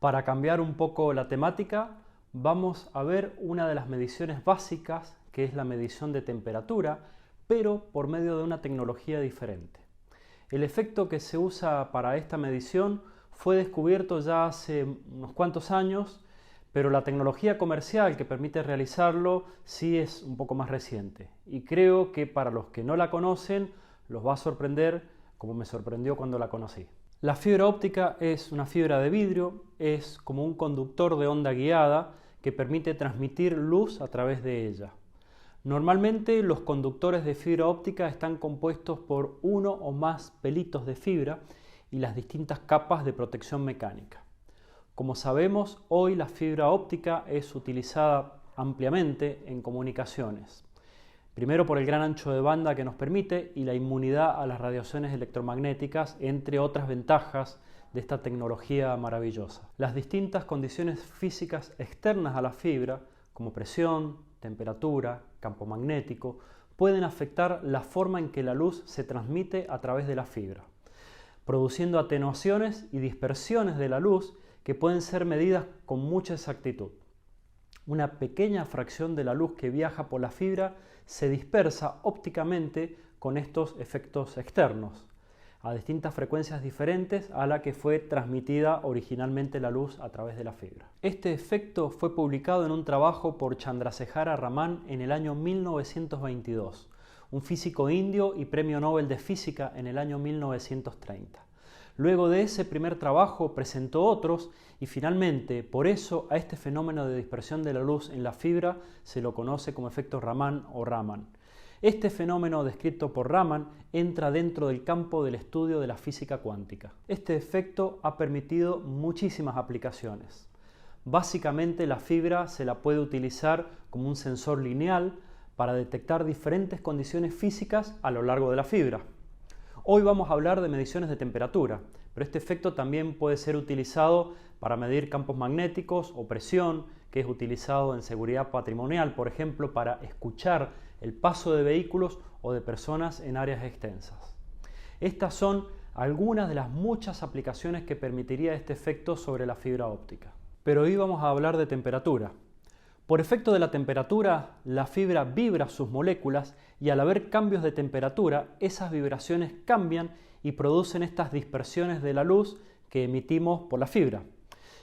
Para cambiar un poco la temática, vamos a ver una de las mediciones básicas, que es la medición de temperatura, pero por medio de una tecnología diferente. El efecto que se usa para esta medición fue descubierto ya hace unos cuantos años, pero la tecnología comercial que permite realizarlo sí es un poco más reciente. Y creo que para los que no la conocen, los va a sorprender como me sorprendió cuando la conocí. La fibra óptica es una fibra de vidrio, es como un conductor de onda guiada que permite transmitir luz a través de ella. Normalmente los conductores de fibra óptica están compuestos por uno o más pelitos de fibra y las distintas capas de protección mecánica. Como sabemos, hoy la fibra óptica es utilizada ampliamente en comunicaciones. Primero por el gran ancho de banda que nos permite y la inmunidad a las radiaciones electromagnéticas, entre otras ventajas de esta tecnología maravillosa. Las distintas condiciones físicas externas a la fibra, como presión, temperatura, campo magnético, pueden afectar la forma en que la luz se transmite a través de la fibra, produciendo atenuaciones y dispersiones de la luz que pueden ser medidas con mucha exactitud. Una pequeña fracción de la luz que viaja por la fibra se dispersa ópticamente con estos efectos externos, a distintas frecuencias diferentes a la que fue transmitida originalmente la luz a través de la fibra. Este efecto fue publicado en un trabajo por Chandrasekhara Raman en el año 1922, un físico indio y premio Nobel de Física en el año 1930. Luego de ese primer trabajo presentó otros y finalmente por eso a este fenómeno de dispersión de la luz en la fibra se lo conoce como efecto Raman o Raman. Este fenómeno descrito por Raman entra dentro del campo del estudio de la física cuántica. Este efecto ha permitido muchísimas aplicaciones. Básicamente la fibra se la puede utilizar como un sensor lineal para detectar diferentes condiciones físicas a lo largo de la fibra. Hoy vamos a hablar de mediciones de temperatura, pero este efecto también puede ser utilizado para medir campos magnéticos o presión, que es utilizado en seguridad patrimonial, por ejemplo, para escuchar el paso de vehículos o de personas en áreas extensas. Estas son algunas de las muchas aplicaciones que permitiría este efecto sobre la fibra óptica. Pero hoy vamos a hablar de temperatura. Por efecto de la temperatura, la fibra vibra sus moléculas y al haber cambios de temperatura, esas vibraciones cambian y producen estas dispersiones de la luz que emitimos por la fibra,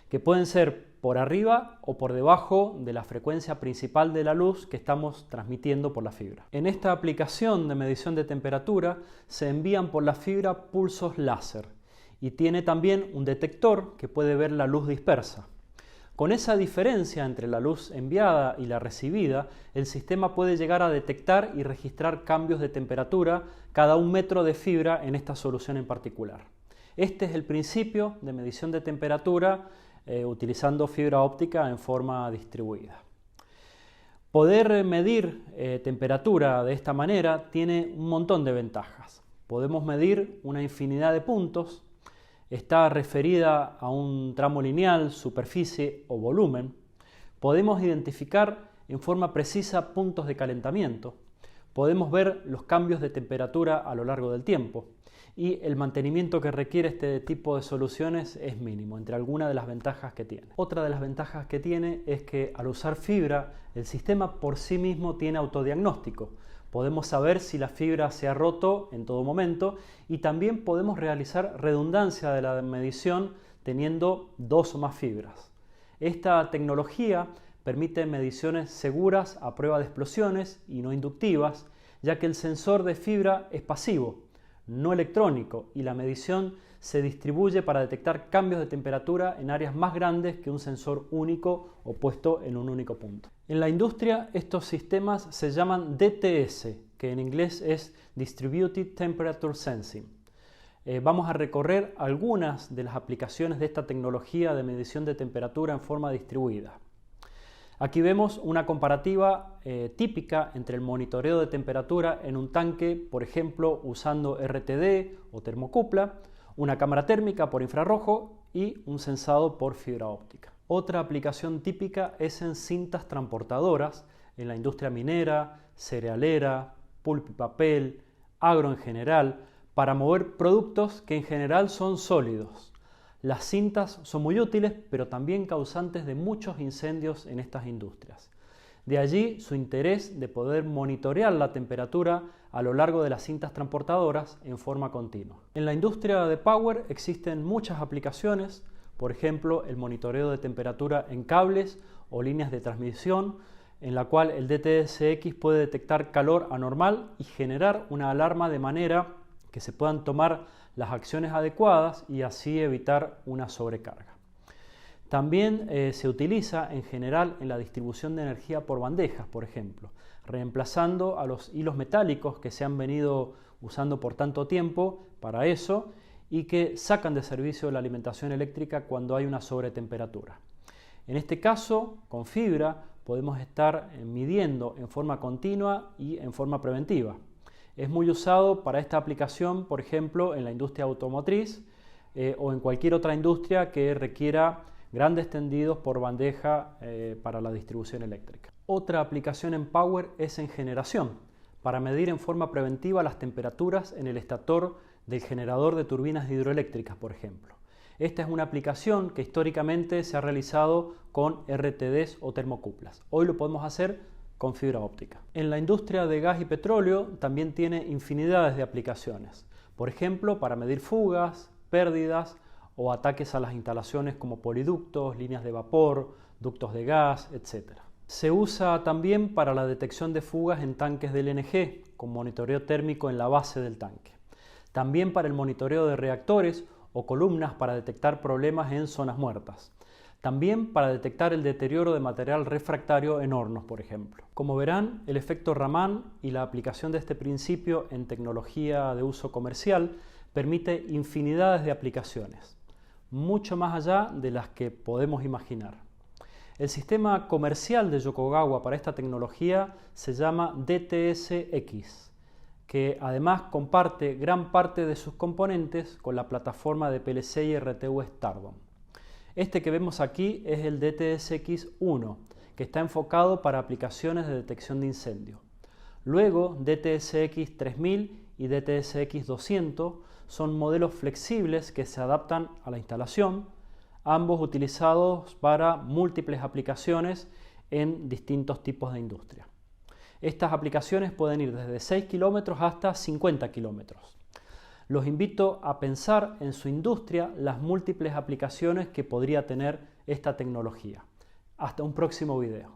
que pueden ser por arriba o por debajo de la frecuencia principal de la luz que estamos transmitiendo por la fibra. En esta aplicación de medición de temperatura se envían por la fibra pulsos láser y tiene también un detector que puede ver la luz dispersa. Con esa diferencia entre la luz enviada y la recibida, el sistema puede llegar a detectar y registrar cambios de temperatura cada 1 metro de fibra en esta solución en particular. Este es el principio de medición de temperatura utilizando fibra óptica en forma distribuida. Poder medir temperatura de esta manera tiene un montón de ventajas. Podemos medir una infinidad de puntos. Está referida a un tramo lineal, superficie o volumen. Podemos identificar en forma precisa puntos de calentamiento. Podemos ver los cambios de temperatura a lo largo del tiempo. Y el mantenimiento que requiere este tipo de soluciones es mínimo, entre algunas de las ventajas que tiene. Otra de las ventajas que tiene es que al usar fibra, el sistema por sí mismo tiene autodiagnóstico. Podemos saber si la fibra se ha roto en todo momento y también podemos realizar redundancia de la medición teniendo 2 o más fibras. Esta tecnología permite mediciones seguras a prueba de explosiones y no inductivas, ya que el sensor de fibra es pasivo, no electrónico, y la medición se distribuye para detectar cambios de temperatura en áreas más grandes que un sensor único o puesto en un único punto. En la industria estos sistemas se llaman DTS, que en inglés es Distributed Temperature Sensing. Vamos a recorrer algunas de las aplicaciones de esta tecnología de medición de temperatura en forma distribuida. Aquí vemos una comparativa típica entre el monitoreo de temperatura en un tanque, por ejemplo, usando RTD o termocupla, una cámara térmica por infrarrojo y un sensado por fibra óptica. Otra aplicación típica es en cintas transportadoras en la industria minera, cerealera, pulp y papel, agro en general, para mover productos que en general son sólidos. Las cintas son muy útiles, pero también causantes de muchos incendios en estas industrias. De allí su interés de poder monitorear la temperatura a lo largo de las cintas transportadoras en forma continua. En la industria de power existen muchas aplicaciones, por ejemplo, el monitoreo de temperatura en cables o líneas de transmisión, en la cual el DTS:X puede detectar calor anormal y generar una alarma de manera que se puedan tomar las acciones adecuadas y así evitar una sobrecarga. También se utiliza en general en la distribución de energía por bandejas, por ejemplo, reemplazando a los hilos metálicos que se han venido usando por tanto tiempo para eso y que sacan de servicio la alimentación eléctrica cuando hay una sobretemperatura. En este caso, con fibra podemos estar midiendo en forma continua y en forma preventiva. Es muy usado para esta aplicación, por ejemplo, en la industria automotriz o en cualquier otra industria que requiera grandes tendidos por bandeja para la distribución eléctrica. Otra aplicación en Power es en generación, para medir en forma preventiva las temperaturas en el estator del generador de turbinas hidroeléctricas, por ejemplo. Esta es una aplicación que históricamente se ha realizado con RTDs o termocuplas. Hoy lo podemos hacer con fibra óptica. En la industria de gas y petróleo también tiene infinidades de aplicaciones. Por ejemplo, para medir fugas, pérdidas o ataques a las instalaciones como poliductos, líneas de vapor, ductos de gas, etc. Se usa también para la detección de fugas en tanques de LNG, con monitoreo térmico en la base del tanque. También para el monitoreo de reactores o columnas para detectar problemas en zonas muertas. También para detectar el deterioro de material refractario en hornos, por ejemplo. Como verán, el efecto Raman y la aplicación de este principio en tecnología de uso comercial permite infinidades de aplicaciones, mucho más allá de las que podemos imaginar. El sistema comercial de Yokogawa para esta tecnología se llama DTS:X, que además comparte gran parte de sus componentes con la plataforma de PLC y RTU Stardom. Este que vemos aquí es el DTS:X1, que está enfocado para aplicaciones de detección de incendio. Luego, DTS:X3000 y DTS:X200 son modelos flexibles que se adaptan a la instalación, ambos utilizados para múltiples aplicaciones en distintos tipos de industria. Estas aplicaciones pueden ir desde 6 kilómetros hasta 50 kilómetros. Los invito a pensar en su industria las múltiples aplicaciones que podría tener esta tecnología. Hasta un próximo video.